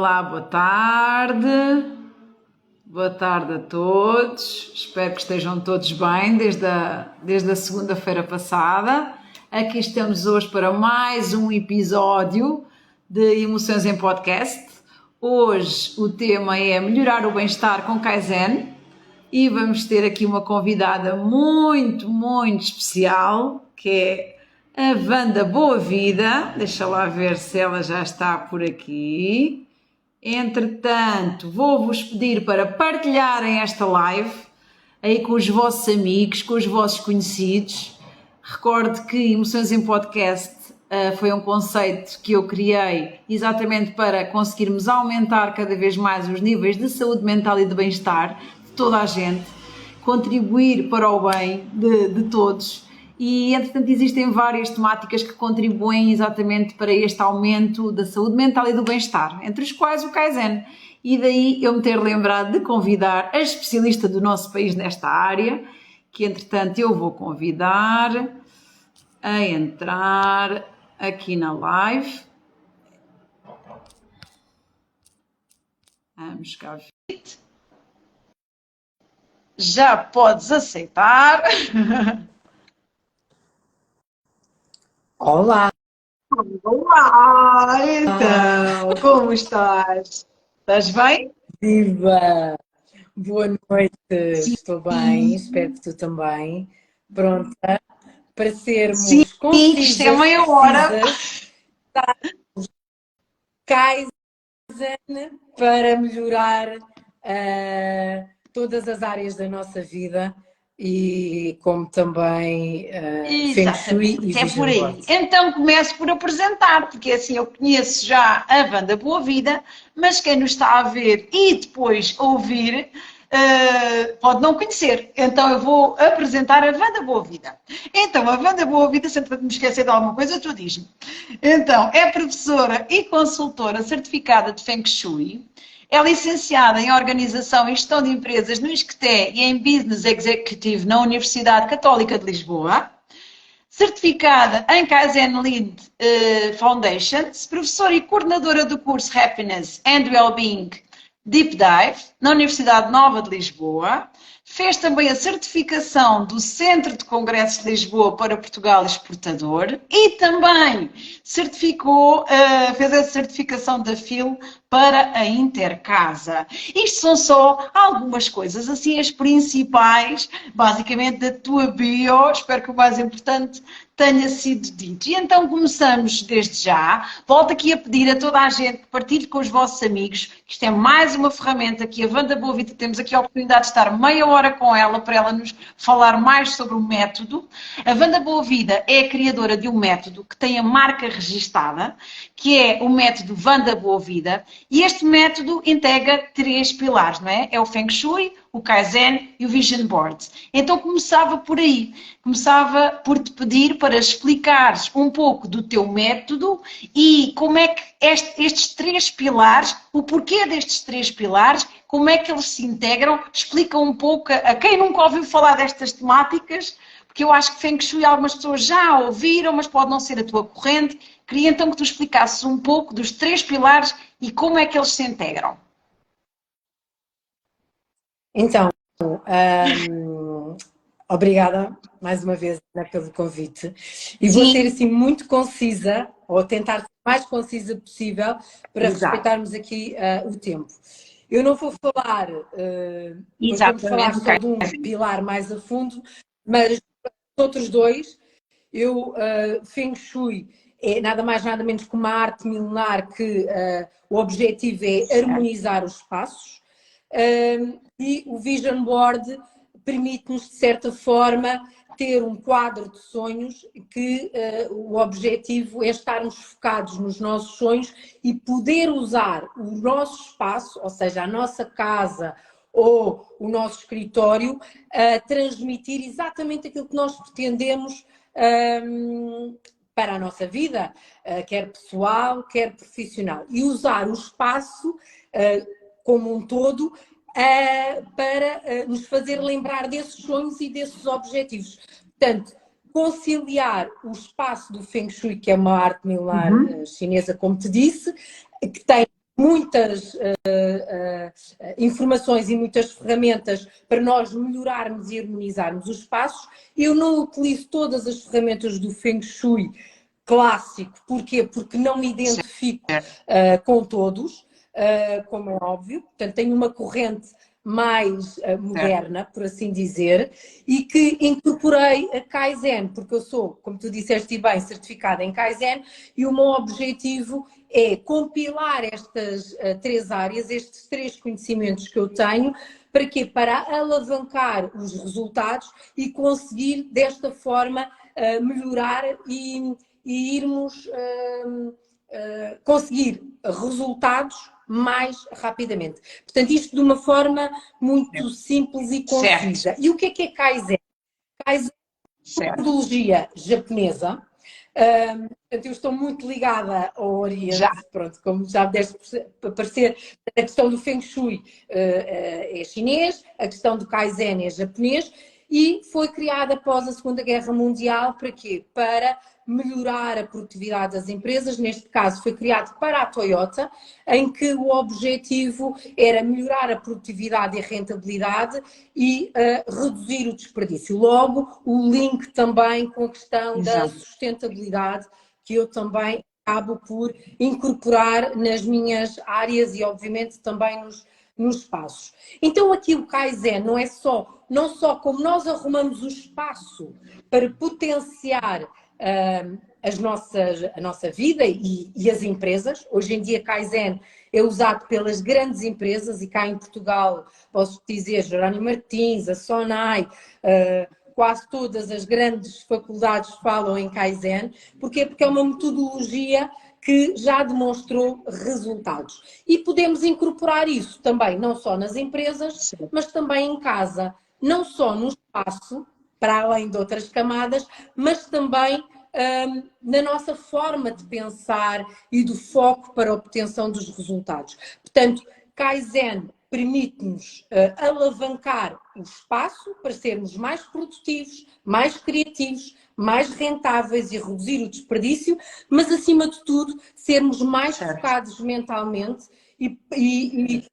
Olá, boa tarde. Boa tarde a todos. Espero que estejam todos bem desde a segunda-feira passada. Aqui estamos hoje para mais um episódio de Emoções em Podcast. Hoje o tema é melhorar o bem-estar com Kaizen e vamos ter aqui uma convidada muito, muito especial, que é a Wanda Boa Vida. Deixa lá ver se ela já está por aqui. Entretanto, vou-vos pedir para partilharem esta live aí com os vossos amigos, com os vossos conhecidos. Recordo que Emoções em Podcast foi um conceito que eu criei exatamente para conseguirmos aumentar cada vez mais os níveis de saúde mental e de bem-estar de toda a gente, contribuir para o bem de todos. E, entretanto, existem várias temáticas que contribuem exatamente para este aumento da saúde mental e do bem-estar, entre os quais o Kaizen. E daí eu me ter lembrado de convidar a especialista do nosso país nesta área, que, entretanto, eu vou convidar a entrar aqui na live. Vamos cá ver. Já podes aceitar. Olá! Olá! Então, como estás? Estás bem? Viva! Boa noite! Sim. Estou bem, espero que tu também. Pronta para sermos Sim, que isto é concisas, meia hora. precisas, Kaizen para melhorar todas as áreas da nossa vida e como também Feng Shui e é por Vision aí. Board. Então começo por apresentar, porque assim eu conheço já a Wanda Boa Vida, mas quem nos está a ver e depois ouvir pode não conhecer. Então eu vou apresentar a Wanda Boa Vida. Então, a Wanda Boa Vida, sempre que me esquecer de alguma coisa, tu diz-me. Então, é professora e consultora certificada de Feng Shui. É licenciada em Organização e Gestão de Empresas no ISCTE e em Business Executive na Universidade Católica de Lisboa. Certificada em Kaizen Lead Foundations, professora e coordenadora do curso Happiness and Wellbeing Deep Dive na Universidade Nova de Lisboa. Fez também a certificação do Centro de Congressos de Lisboa para Portugal Exportador e também fez a certificação da FIL para a Intercasa. Isto são só algumas coisas, assim as principais, basicamente da tua bio. Espero que o mais importante tenha sido dito. E então começamos desde já. Volto aqui a pedir a toda a gente que partilhe com os vossos amigos. Isto é mais uma ferramenta que a Wanda Boa Vida temos aqui a oportunidade de estar meia hora com ela para ela nos falar mais sobre o método. A Wanda Boa Vida é a criadora de um método que tem a marca registada, que é o método Wanda Boa Vida, e este método integra 3 pilares, não é? É o Feng Shui, o Kaizen e o Vision Board. Então começava por aí, começava por te pedir para explicares um pouco do teu método e como é que estes 3 pilares, o porquê destes 3 pilares, como é que eles se integram, explica um pouco a quem nunca ouviu falar destas temáticas, porque eu acho que Feng Shui algumas pessoas já ouviram, mas pode não ser a tua corrente. Queria então que tu explicasses um pouco dos 3 pilares e como é que eles se integram. Então, obrigada mais uma vez, Ana, pelo convite. E vou ser assim muito concisa, ou tentar ser o mais concisa possível para respeitarmos aqui o tempo. Eu não vou falar, vamos falar só de um pilar mais a fundo, mas os outros 2, Feng Shui é nada mais nada menos que uma arte milenar que o objetivo é harmonizar os espaços. E o Vision Board permite-nos, de certa forma, ter um quadro de sonhos que o objetivo é estarmos focados nos nossos sonhos e poder usar o nosso espaço, ou seja, a nossa casa ou o nosso escritório, a transmitir exatamente aquilo que nós pretendemos para a nossa vida, quer pessoal, quer profissional. E usar o espaço como um todo para nos fazer lembrar desses sonhos e desses objetivos. Portanto, conciliar o espaço do Feng Shui, que é uma arte milenar chinesa, como te disse, que tem muitas informações e muitas ferramentas para nós melhorarmos e harmonizarmos os espaços. Eu não utilizo todas as ferramentas do Feng Shui clássico. Porquê? Porque não me identifico com todos, como é óbvio. Portanto, tenho uma corrente mais moderna, por assim dizer, e que incorporei a Kaizen, porque eu sou, como tu disseste bem, certificada em Kaizen, e o meu objetivo é compilar estas três áreas, estes três conhecimentos que eu tenho, para quê? Para alavancar os resultados e conseguir, desta forma, melhorar e irmos conseguir resultados mais rapidamente. Portanto, isto de uma forma muito simples e concisa. Certo. E o que é Kaizen? Kaizen é uma metodologia japonesa. Portanto, eu estou muito ligada ao Oriente, pronto, como já deve parecer, a questão do Feng Shui é chinês, a questão do Kaizen é japonês, e foi criada após a Segunda Guerra Mundial para quê? Para melhorar a produtividade das empresas. Neste caso foi criado para a Toyota, em que o objetivo era melhorar a produtividade e a rentabilidade e reduzir o desperdício. Logo, o link também com a questão da sustentabilidade, que eu também acabo por incorporar nas minhas áreas e, obviamente, também nos espaços. Então, aqui o Kaizen não só como nós arrumamos o espaço para potenciar a nossa vida e as empresas. Hoje em dia Kaizen é usado pelas grandes empresas e cá em Portugal posso dizer Jerónimo Martins, a Sonai, quase todas as grandes faculdades falam em Kaizen. Porquê? Porque é uma metodologia que já demonstrou resultados. E podemos incorporar isso também, não só nas empresas, mas também em casa. Não só no espaço, para além de outras camadas, mas também na nossa forma de pensar e do foco para a obtenção dos resultados. Portanto, Kaizen permite-nos alavancar o espaço para sermos mais produtivos, mais criativos, mais rentáveis e reduzir o desperdício, mas acima de tudo sermos mais focados mentalmente e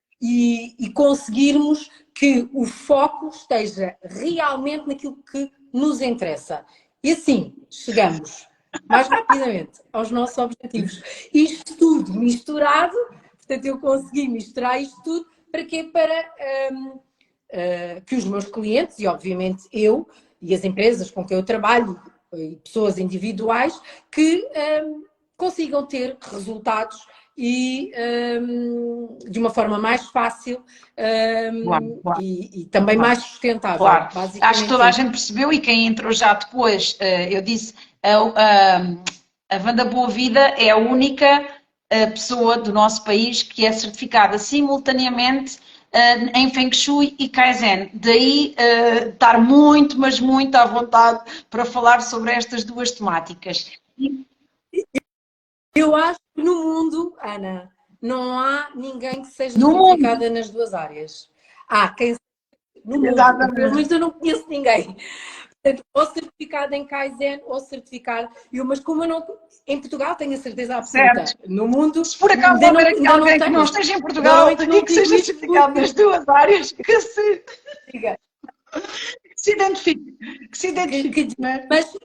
conseguirmos que o foco esteja realmente naquilo que nos interessa. E assim chegamos mais rapidamente aos nossos objetivos. Isto tudo misturado, portanto eu consegui misturar isto tudo para quê? Para que os meus clientes, e obviamente eu e as empresas com quem eu trabalho, e pessoas individuais, que consigam ter resultados e de uma forma mais fácil e também mais sustentável. Claro. Acho que toda a gente percebeu e quem entrou já depois, eu disse, a Wanda Boa Vida é a única pessoa do nosso país que é certificada simultaneamente em Feng Shui e Kaizen. Daí estar muito, mas muito à vontade para falar sobre estas duas temáticas. Eu acho que no mundo, Ana, não há ninguém que seja certificada nas duas áreas. Há quem no mundo, pelo menos eu não conheço ninguém. Portanto, ou certificado em Kaizen ou certificado. Mas como eu não. Em Portugal tenho a certeza absoluta. Certo. No mundo. Se por acaso houver aqui alguém que não esteja em Portugal e que seja certificado nas duas áreas, que se identifique. Que se identifique. Mas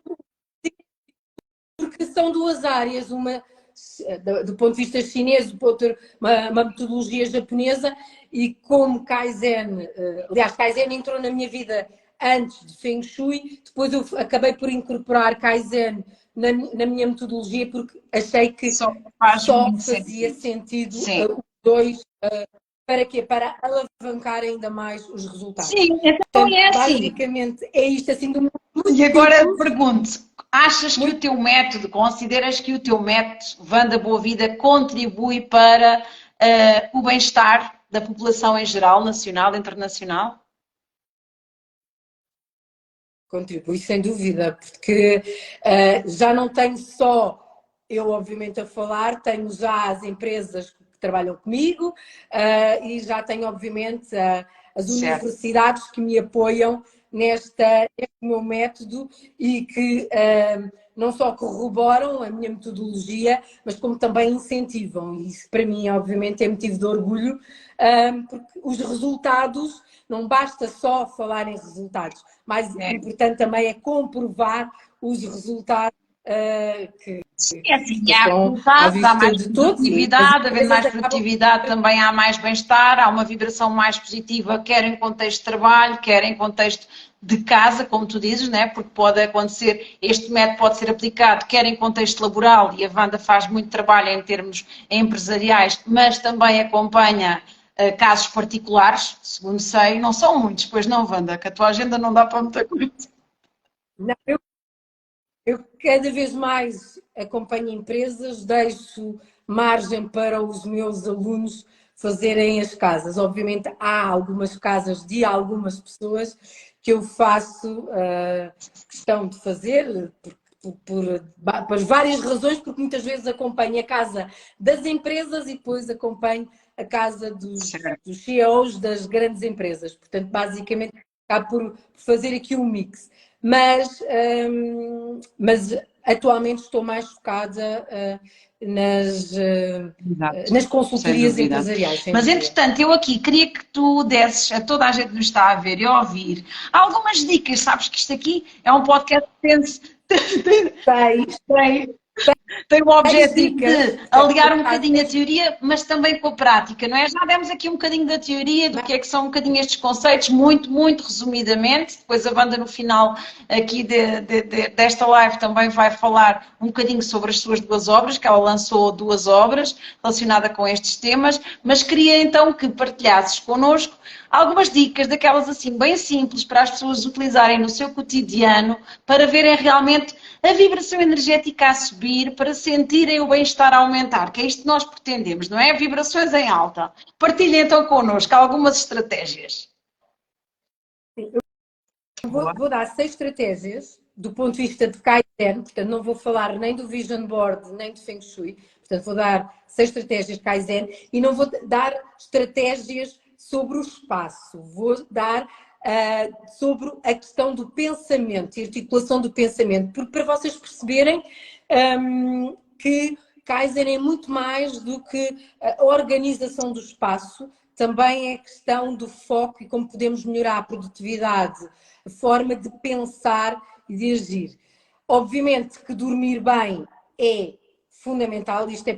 porque são duas áreas, uma do ponto de vista chinês, uma metodologia japonesa, e como Kaizen, aliás, Kaizen entrou na minha vida antes de Feng Shui, depois eu acabei por incorporar Kaizen na minha metodologia porque achei que só fazia sentido os dois. Para quê? Para alavancar ainda mais os resultados. Sim, então é assim. Basicamente é isto assim do mundo. E agora pergunto, consideras que o teu método Wanda Boa Vida contribui para o bem-estar da população em geral, nacional e internacional? Contribui, sem dúvida, porque já não tenho só eu, obviamente, a falar, tenho já as empresas que trabalham comigo e já tenho, obviamente, as universidades que me apoiam neste meu método e que não só corroboram a minha metodologia, mas como também incentivam. E isso, para mim, obviamente, é motivo de orgulho, porque os resultados, não basta só falar em resultados, mas importante também é comprovar os resultados que É assim, há estão à resultados, há vista mais de todos. E as produtividade, havendo empresas mais acabam... produtividade também há mais bem-estar, há uma vibração mais positiva, quer em contexto de trabalho, quer em contexto de casa, como tu dizes, né? Porque pode acontecer, este método pode ser aplicado quer em contexto laboral, e a Wanda faz muito trabalho em termos empresariais, mas também acompanha casos particulares, segundo sei, não são muitos, pois não, Wanda, que a tua agenda não dá para muita coisa. Não, eu cada vez mais acompanho empresas, deixo margem para os meus alunos fazerem as casas. Obviamente há algumas casas de algumas pessoas que eu faço questão de fazer por várias razões, porque muitas vezes acompanho a casa das empresas e depois acompanho a casa dos CEOs das grandes empresas. Portanto, basicamente, acabo por fazer aqui um mix. Mas atualmente estou mais focada nas consultorias empresariais. Mas, entretanto, eu aqui queria que tu desses a toda a gente que nos está a ver e a ouvir algumas dicas. Sabes que isto aqui é um podcast que tem o objetivo de aliar um bocadinho a teoria, mas também com a prática, não é? Já demos aqui um bocadinho da teoria, do que é que são um bocadinho estes conceitos, muito, muito resumidamente. Depois a Wanda no final aqui desta live também vai falar um bocadinho sobre as suas 2 obras, que ela lançou 2 obras relacionadas com estes temas, mas queria então que partilhasses connosco algumas dicas daquelas assim bem simples para as pessoas utilizarem no seu cotidiano para verem realmente a vibração energética a subir, para sentirem o bem-estar a aumentar, que é isto que nós pretendemos, não é? Vibrações em alta. Partilhem então connosco algumas estratégias. Vou dar 6 estratégias do ponto de vista de Kaizen, portanto não vou falar nem do Vision Board, nem do Feng Shui, portanto vou dar 6 estratégias de Kaizen e não vou dar estratégias sobre o espaço, vou dar sobre a questão do pensamento e articulação do pensamento, porque para vocês perceberem que Kaizen é muito mais do que a organização do espaço, também é questão do foco e como podemos melhorar a produtividade, a forma de pensar e de agir. Obviamente que dormir bem é fundamental, isto é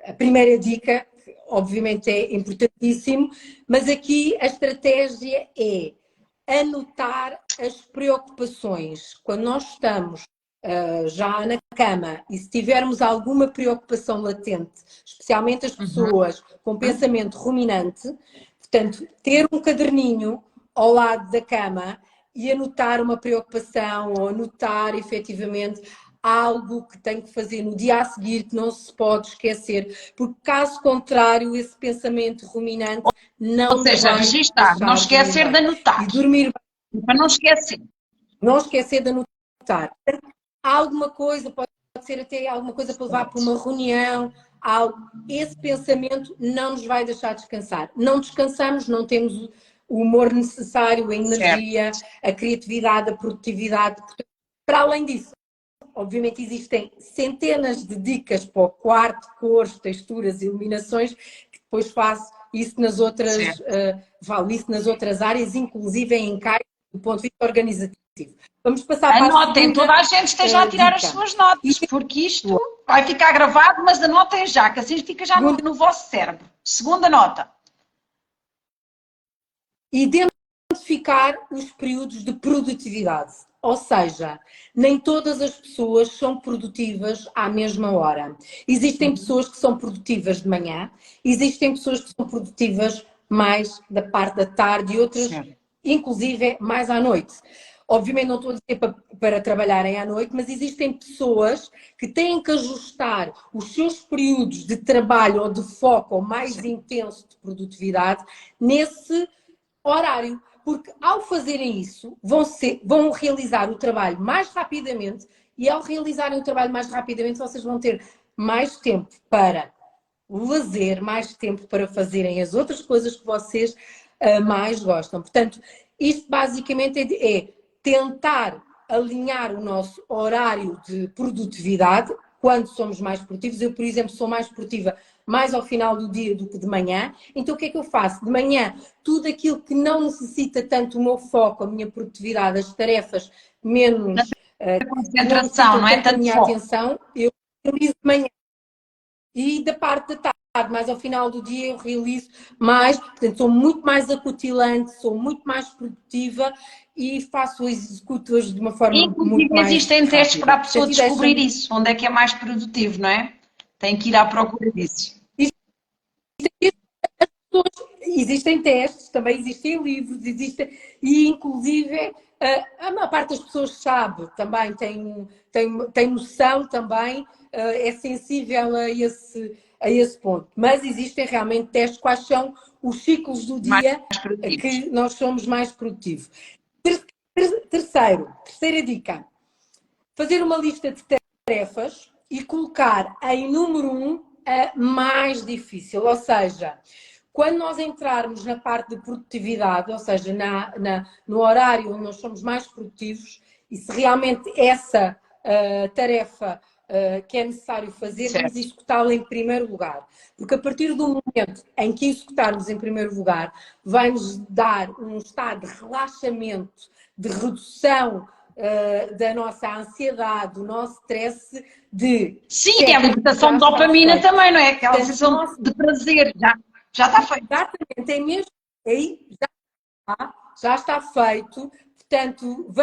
a primeira dica, obviamente é importantíssimo, mas aqui a estratégia é anotar as preocupações. Quando nós estamos já na cama e se tivermos alguma preocupação latente, especialmente as pessoas com pensamento ruminante, portanto, ter um caderninho ao lado da cama e anotar uma preocupação ou anotar efetivamente algo que tem que fazer no dia a seguir que não se pode esquecer, porque caso contrário esse pensamento ruminante não vai registar, não esquecer de anotar. E dormir bem. Para não esquecer. Não esquecer de anotar. Alguma coisa, pode ser até alguma coisa para levar para uma reunião, esse pensamento não nos vai deixar descansar. Não descansamos, não temos o humor necessário, a energia, a criatividade, a produtividade. Para além disso, obviamente existem centenas de dicas para o quarto, cores, texturas, iluminações, que depois faço isso nas outras, falo isso nas outras áreas, inclusive em encaixe do ponto de vista organizativo. Vamos passar para anotem, toda a gente esteja a tirar as suas notas, porque isto vai ficar gravado, mas anotem já, que assim fica já no vosso cérebro. Segunda nota. Identificar os períodos de produtividade. Ou seja, nem todas as pessoas são produtivas à mesma hora. Existem pessoas que são produtivas de manhã, existem pessoas que são produtivas mais da parte da tarde e outras, inclusive, mais à noite. Obviamente não estou a dizer para trabalharem à noite, mas existem pessoas que têm que ajustar os seus períodos de trabalho ou de foco ou mais intenso de produtividade nesse horário. Porque ao fazerem isso, vão realizar o trabalho mais rapidamente e ao realizarem o trabalho mais rapidamente, vocês vão ter mais tempo para lazer, mais tempo para fazerem as outras coisas que vocês mais gostam. Portanto, isto basicamente é tentar alinhar o nosso horário de produtividade quando somos mais produtivos. Eu, por exemplo, sou mais produtiva mais ao final do dia do que de manhã. Então, o que é que eu faço? De manhã, tudo aquilo que não necessita tanto o meu foco, a minha produtividade, as tarefas menos... concentração, não é? tanto a Tanto minha foco. atenção, eu realizo de manhã. E da parte da tarde, mais ao final do dia, eu realizo mais, portanto, sou muito mais acutilante, sou muito mais produtiva e executo-as de uma forma Inclusive, muito mais existem testes para rápida. a pessoa Portanto, descobrir isso, onde é que é mais produtivo, não é? Tem que ir à procura disso. existem testes, também existem livros, e inclusive a maior parte das pessoas sabe também, tem noção também, é sensível a esse ponto. Mas existem realmente testes, quais são os ciclos do Mais dia produtivos. que nós somos mais produtivos. Terceira dica, fazer uma lista de tarefas e colocar em número 1 a mais difícil, ou seja, quando nós entrarmos na parte de produtividade, ou seja, no horário onde nós somos mais produtivos, e se realmente essa tarefa que é necessário fazer, Certo. vamos executá-la em primeiro lugar. Porque a partir do momento em que executarmos em primeiro lugar, vai-nos dar um estado de relaxamento, de redução da nossa ansiedade, do nosso stress, de... Sim, é a libertação de dopamina também, não é? Aquela Portanto, sensação de prazer. Já está feito. Exatamente, é mesmo aí, já está feito. Portanto,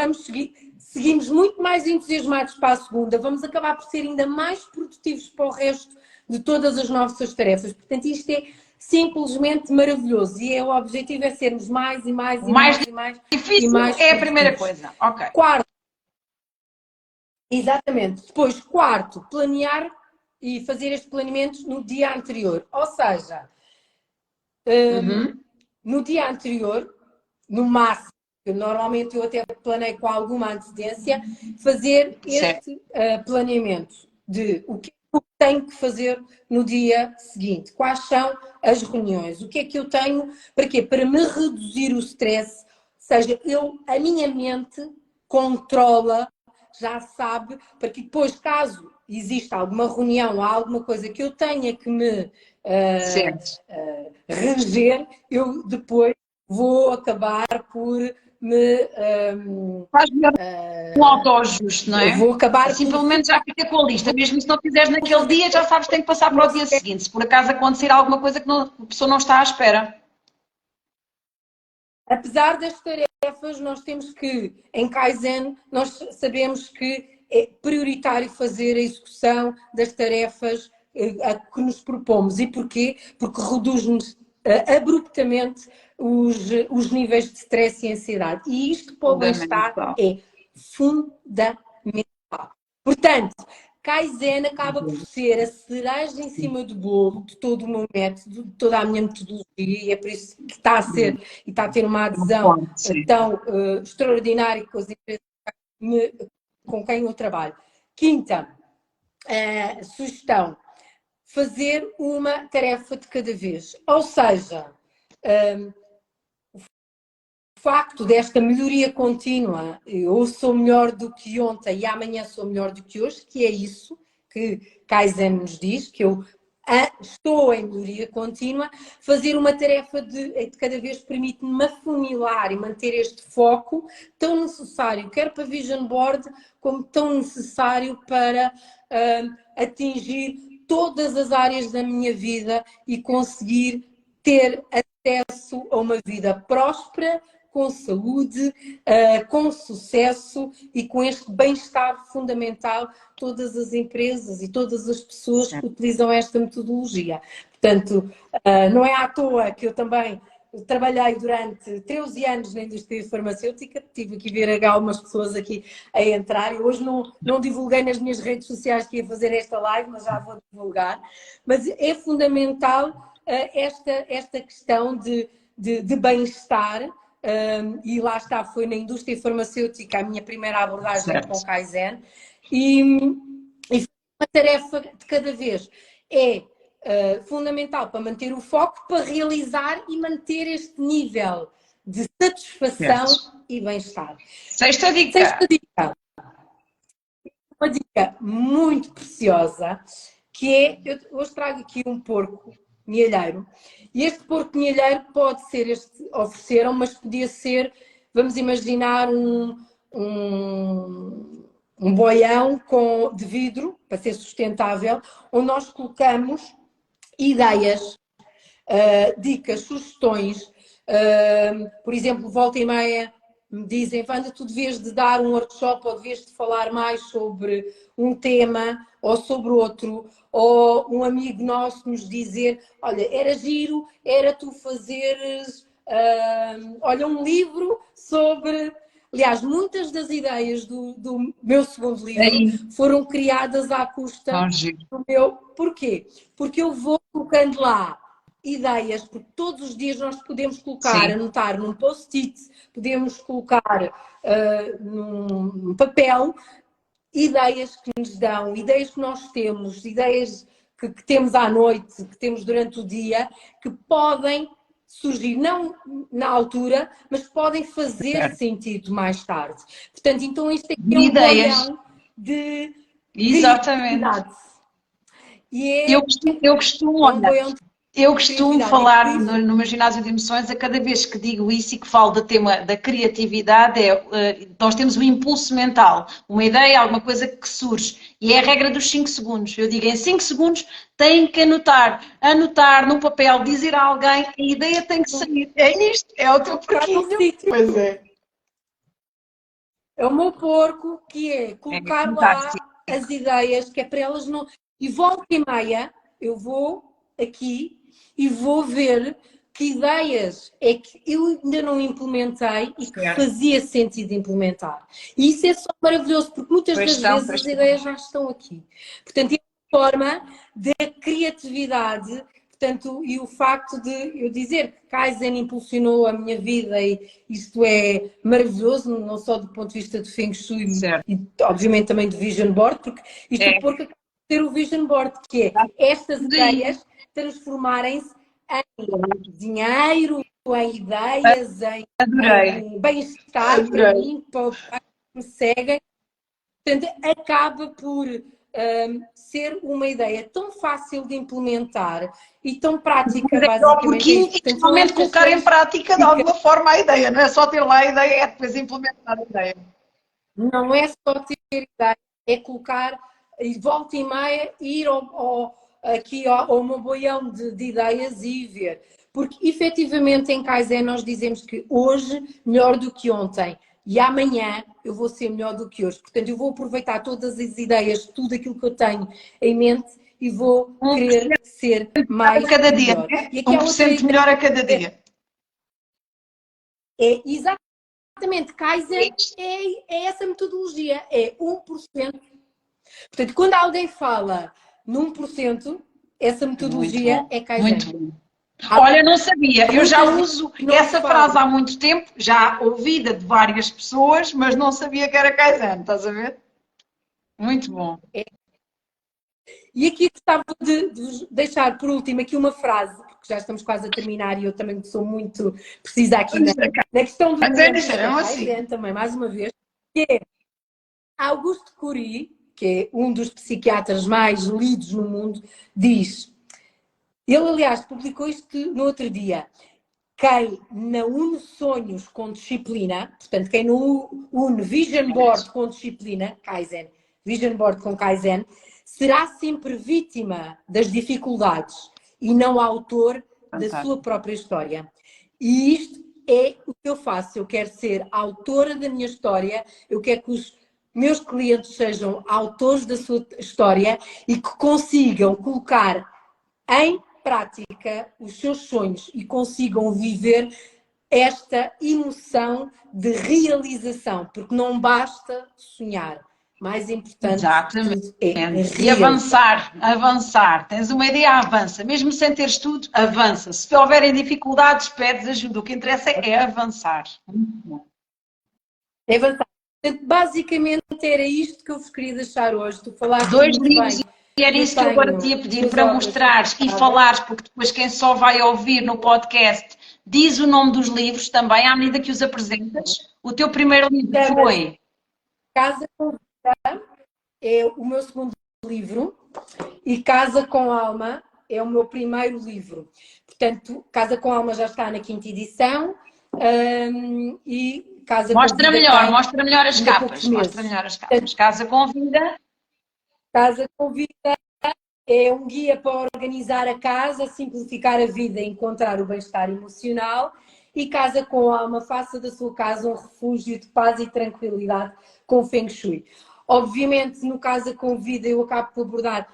seguimos muito mais entusiasmados para a segunda, vamos acabar por ser ainda mais produtivos para o resto de todas as nossas tarefas. Portanto, isto é simplesmente maravilhoso e o objetivo é sermos mais e mais O e mais mais e mais e difícil mais é a primeira produtivos. coisa. Ok. Quarto, exatamente. Depois, quarto, planear e fazer este planeamento no dia anterior. Ou seja, no dia anterior, no máximo, normalmente eu até planeio com alguma antecedência, fazer Certo. este planeamento de o que eu tenho que fazer no dia seguinte, quais são as reuniões, o que é que eu tenho, para quê? Para me reduzir o stress, ou seja, a minha mente controla, já sabe, para que depois, caso exista alguma reunião ou alguma coisa que eu tenha que me reger, eu depois vou acabar por me... Faz melhor um autoajuste, não é? vou acabar Assim, por pelo menos já fica com a lista. Mesmo se não fizeres naquele fazer dia, já sabes que tem que passar para o dia seguinte. Se por acaso acontecer alguma coisa que a pessoa não está à espera. Apesar das tarefas, nós temos que, em Kaizen, nós sabemos que é prioritário fazer a execução das tarefas a que nos propomos. E porquê? Porque reduz-nos abruptamente os níveis de stress e ansiedade. E isto para o bem-estar é fundamental. Portanto, Kaizen acaba por ser a cereja em cima do bolo de todo o meu método, de toda a minha metodologia, e é por isso que está a ser e está a ter uma adesão tão extraordinária com as empresas com quem eu trabalho. Quinta sugestão, fazer uma tarefa de cada vez. Ou seja, o facto desta melhoria contínua, eu sou melhor do que ontem e amanhã sou melhor do que hoje, que é isso que Kaizen nos diz, que eu estou em melhoria contínua, fazer uma tarefa de cada vez permite-me afunilar e manter este foco tão necessário, quer para Vision Board, como tão necessário para atingir todas as áreas da minha vida e conseguir ter acesso a uma vida próspera, com saúde, com sucesso e com este bem-estar fundamental todas as empresas e todas as pessoas que utilizam esta metodologia. Portanto, não é à toa que eu também trabalhei durante 13 anos na indústria farmacêutica, tive que ver algumas pessoas aqui a entrar, e hoje não divulguei nas minhas redes sociais que ia fazer esta live, mas já vou divulgar. Mas é fundamental esta questão de bem-estar, e lá está, foi na indústria farmacêutica a minha primeira abordagem com Kaizen, e uma tarefa de cada vez é fundamental para manter o foco, para realizar e manter este nível de satisfação e bem-estar. Sexta dica. Sexta dica. Uma dica muito preciosa, que é, eu hoje trago aqui um porco mielheiro, e este porco mielheiro pode ser este, ofereceram, mas podia ser, vamos imaginar um boião de vidro, para ser sustentável, onde nós colocamos ideias, dicas, sugestões, por exemplo, volta e meia me dizem, Wanda, tu devias de dar um workshop ou devias de falar mais sobre um tema ou sobre outro, ou um amigo nosso nos dizer, olha, era giro, era tu fazeres, olha, um livro sobre... Aliás, muitas das ideias do meu segundo livro foram criadas à custa do meu... Porquê? Porque eu vou colocando lá ideias, porque todos os dias nós podemos colocar, anotar num post-it, podemos colocar num papel ideias que nos dão, ideias que nós temos, ideias que temos à noite, que temos durante o dia, que podem surgir, não na altura, mas podem fazer sentido mais tarde. Portanto, então isto aqui é um bolhão de criatividade. E eu costumo falar no meu ginásio de emoções, a cada vez que digo isso e que falo do tema da criatividade, nós temos um impulso mental, uma ideia, alguma coisa que surge, e é a regra dos 5 segundos. Eu digo, em 5 segundos têm que anotar num papel, dizer a alguém, a ideia tem que sair. É isto, é o teu porquinho. Pois é. É o meu porco, que é colocar lá as ideias, que é para elas não... E volta e meia, eu vou aqui e vou ver que ideias é que eu ainda não implementei e que fazia sentido implementar. E isso é só maravilhoso, porque muitas das vezes as ideias já estão aqui. Portanto, é uma forma de criatividade, portanto, e o facto de eu dizer que Kaizen impulsionou a minha vida e isto é maravilhoso, não só do ponto de vista de Feng Shui e obviamente também de Vision Board, porque isto é porque ter o Vision Board, que é estas ideias transformarem-se em dinheiro, em ideias, em bem-estar para mim, para os que me seguem. Portanto, acaba por ser uma ideia tão fácil de implementar e tão prática, basicamente. E principalmente colocar em prática de alguma forma a ideia, não é só ter lá a ideia, é depois implementar a ideia. Não é só ter ideia, é colocar e volta e meia ir aqui ao meu boião de ideias e ver. Porque efetivamente em Kaizen nós dizemos que hoje melhor do que ontem e amanhã eu vou ser melhor do que hoje. Portanto, eu vou aproveitar todas as ideias, tudo aquilo que eu tenho em mente e vou querer ser mais a cada dia. melhor. E aqui 1% melhor a cada dia. É exatamente. Kaizen é essa metodologia, é 1%. Portanto, quando alguém fala num 1%, essa metodologia é Kaizen. Muito bom. Olha, não sabia. Eu já uso essa frase há muito tempo, já ouvida de várias pessoas, mas não sabia que era Kaizen, estás a ver? Muito bom. E aqui gostava de deixar por último aqui uma frase, porque já estamos quase a terminar e eu também sou muito precisa aqui na questão do Kaizen também, mais uma vez, que é Auguste Curie, que é um dos psiquiatras mais lidos no mundo, diz, ele aliás publicou isto no outro dia, quem não une sonhos com disciplina, portanto quem não une Vision Board com disciplina, Kaizen, Vision Board com Kaizen, será sempre vítima das dificuldades e não autor da sua própria história. E isto é o que eu faço, eu quero ser autora da minha história, eu quero que os meus clientes sejam autores da sua história e que consigam colocar em prática os seus sonhos e consigam viver esta emoção de realização, porque não basta sonhar. Mais importante é e avançar. Tens uma ideia, avança. Mesmo sem teres tudo, avança. Se houverem dificuldades, pedes ajuda. O que interessa é avançar. É avançar. Basicamente era isto que eu vos queria deixar hoje. Tu falaste 2 livros E era isso que eu agora te ia pedir para mostrares e falares, porque depois quem só vai ouvir no podcast diz o nome dos livros também, à medida que os apresentas. O teu primeiro livro foi? Casa com Vida é o meu segundo livro e Casa com Alma é o meu primeiro livro. Portanto, Casa com Alma já está na 5ª edição e Casa mostra com Vida melhor, mostra melhor as capas. Mostra meses. melhor as capas. Casa com Vida. Casa com Vida é um guia para organizar a casa, simplificar a vida e encontrar o bem-estar emocional. E Casa com Alma, faça da sua casa um refúgio de paz e tranquilidade com Feng Shui. Obviamente, no Casa com Vida, eu acabo por abordar,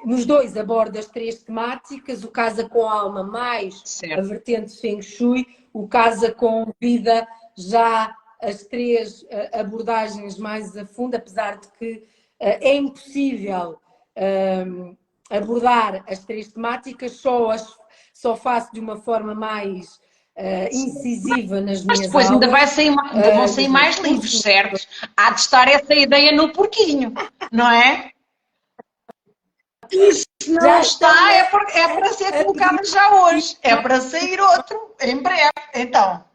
nos dois abordo as 3 temáticas, o Casa com Alma mais certo. A vertente Feng Shui, o Casa com Vida já as 3 abordagens mais a fundo, apesar de que é impossível abordar as 3 temáticas, só faço de uma forma mais incisiva nas minhas aulas. Mas depois ainda vão sair mais livros, certo? Há de estar essa ideia no porquinho, não é? Isso não já está, é para ser colocada já hoje. É para sair outro em breve. Então.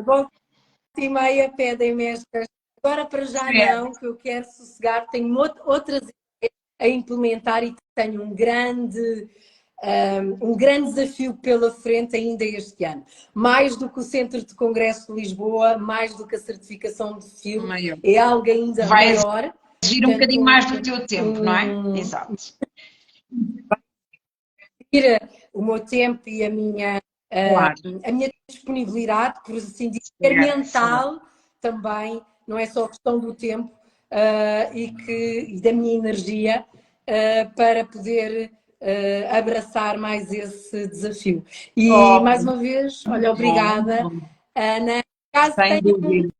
Volta e meia pedem-me estas. Agora para já não, que eu quero sossegar. Tenho outras ideias a implementar e tenho um grande desafio pela frente ainda este ano. Mais do que o Centro de Congresso de Lisboa, mais do que a certificação de filme, é algo ainda maior. Vai exigir um bocadinho mais do teu tempo, não é? Exato. O meu tempo e a minha disponibilidade, por assim dizer, mental também, não é só questão do tempo e da minha energia para poder abraçar mais esse desafio. E mais uma vez, olha, obrigada, Ana. Caso tenham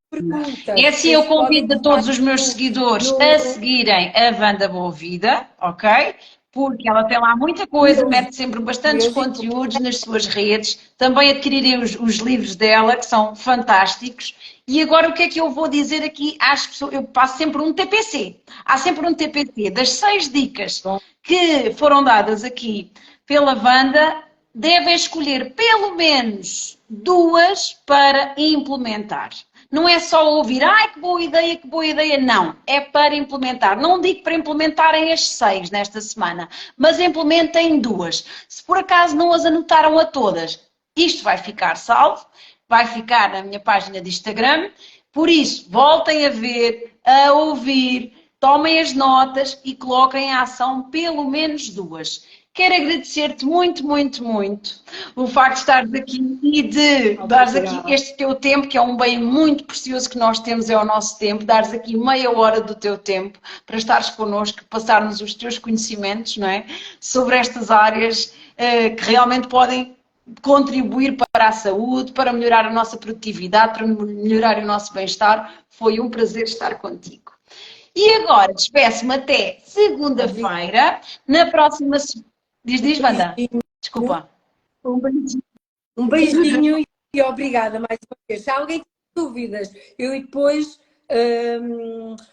perguntas, é assim, eu convido a todos os meus seguidores a seguirem a Wanda Boavida, ok? Porque ela tem lá muita coisa, mete sempre bastantes conteúdos nas suas redes, também adquirirem os livros dela, que são fantásticos. E agora o que é que eu vou dizer aqui às pessoas? Eu passo sempre um TPC. Há sempre um TPC das 6 dicas que foram dadas aqui pela Wanda, devem escolher pelo menos 2 para implementar. Não é só ouvir, ai que boa ideia, não. É para implementar. Não digo para implementarem as 6 nesta semana, mas implementem 2. Se por acaso não as anotaram a todas, isto vai ficar salvo, vai ficar na minha página de Instagram, por isso voltem a ver, a ouvir, tomem as notas e coloquem em ação pelo menos 2. Quero agradecer-te muito, muito, muito o facto de estares aqui e de dares aqui este teu tempo, que é um bem muito precioso que nós temos, é o nosso tempo, dares aqui meia hora do teu tempo para estares connosco, passar-nos os teus conhecimentos, não é? Sobre estas áreas que realmente podem contribuir para a saúde, para melhorar a nossa produtividade, para melhorar o nosso bem-estar. Foi um prazer estar contigo. E agora despeço-me até segunda-feira, na próxima... Diz, Wanda. Desculpa. Um beijinho e obrigada mais uma vez. Se alguém tem dúvidas, eu depois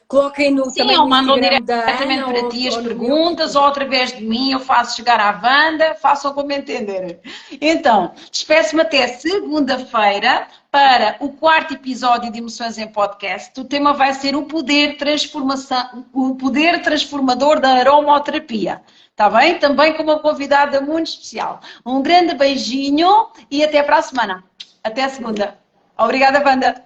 coloquem no Sim, ou mandam diretamente para ti as perguntas, ou através de mim eu faço chegar à Wanda, façam como entenderem. Então, despeço-me até segunda-feira para o 4º episódio de Emoções em Podcast. O tema vai ser o poder transformador da aromaterapia. Está bem? Também com uma convidada muito especial. Um grande beijinho e até para a semana. Até a segunda. Obrigada, Wanda.